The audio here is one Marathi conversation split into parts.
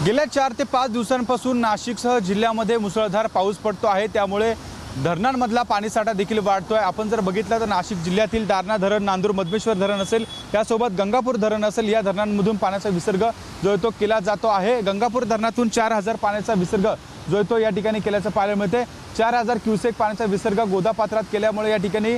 गेल्या 4 ते 5 दिवसांपासून नाशिकसह जिल्ह्यामध्ये मुसळधार पाऊस पडतो आहे। त्यामुळे धरणांमधला पाणीसाठा देखील वाढतोय। आपण जर बघितलं तर नाशिक जिल्ह्यातील दारणा धरण, नांदूर मधमेश्वर धरण असेल, त्यासोबत गंगापूर धरण असेल, या धरणांमधून पाण्याचा विसर्ग जो तो केला जातो आहे। गंगापूर धरणातून 4000 पाण्याचा विसर्ग जो तो या ठिकाणी केल्याचं पाहायला मिळते। 4000 क्युसेक पाण्याचा विसर्ग गोदापात्रात केल्यामुळे या ठिकाणी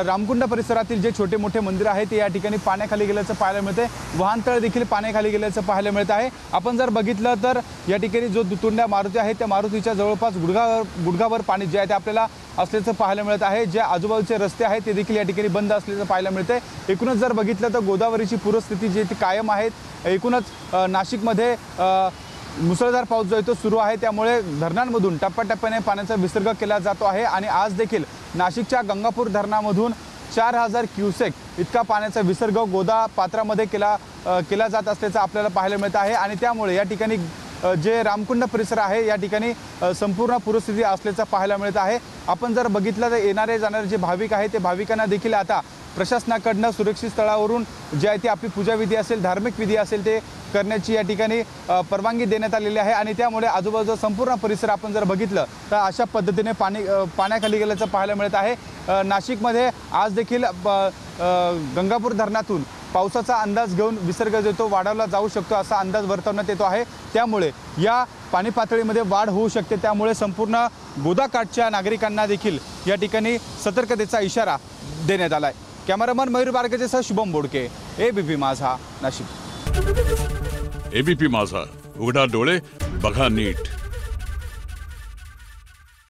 रामकुंड परिसरातील जे छोटे मोठे मंदिर आहे ते या ठिकाणी पाण्याखाली गेल्याचं पाहायला मिळते। वाहनतळ देखील पाण्याखाली गेल्याचं पाहायला मिळत आहे। आपण जर बघितलं तर या ठिकाणी जो दुतुंड्या मारुती आहे त्या मारुतीच्या जवळपास गुडघाभर पाणी जे आहे ते आपल्याला असल्याचं पाहायला मिळत आहे। जे आजूबाजूचे रस्ते आहेत ते देखील या ठिकाणी बंद असल्याचं पाहायला मिळते। एकूणच जर बघितलं तर गोदावरीची पूरस्थिती जी ती कायम आहे। एकूणच नाशिकमध्ये मुसळधार पाऊस जो आहे तो सुरू आहे। त्यामुळे धरणांमधून टप्प्याटप्प्याने पाण्याचा विसर्ग केला जातो आहे आणि आज देखील नाशिकच्या गंगापूर धरणामधून 4000 क्युसेक इतका पाण्याचा विसर्ग गोदा पात्रामध्ये केला जात असल्याचं आपल्याला पाहायला मिळत आहे। आणि त्यामुळे या ठिकाणी जे रामकुंड परिसर आहे या ठिकाणी संपूर्ण पूरस्थिती असल्याचं पाहायला मिळत आहे। आपण जर बघितलं तर येणारे जाणारे जे भाविक आहेत ते भाविकांना देखील आता प्रशासनाकडून सुरक्षित स्थळावरून जे आहे ते आपली पूजाविधी असेल, धार्मिक विधी असेल ते करण्याची या ठिकाणी परवानगी देण्यात आलेली आहे। आणि त्यामुळे आजूबाजूचा संपूर्ण परिसर आपण जर बघितलं तर अशा पद्धतीने पाण्याखाली गेल्याचं पाहायला मिळत आहे। नाशिकमध्ये आज देखील गंगापूर धरणातून पावसाचा अंदाज घेऊन विसर्ग जो तो वाढवला जाऊ शकतो असा अंदाज वर्तवण्यात येतो आहे। त्यामुळे या पाणी पातळीमध्ये वाढ होऊ शकते। त्यामुळे संपूर्ण गोदाकाठच्या नागरिकांना देखील या ठिकाणी सतर्कतेचा इशारा देण्यात आला आहे। कॅमेरामन मयूर बारकेसह शुभम बोडके, एबीपी माझा, नाशिक। एबीपी माझा, उघडा डोळे बघा नीट।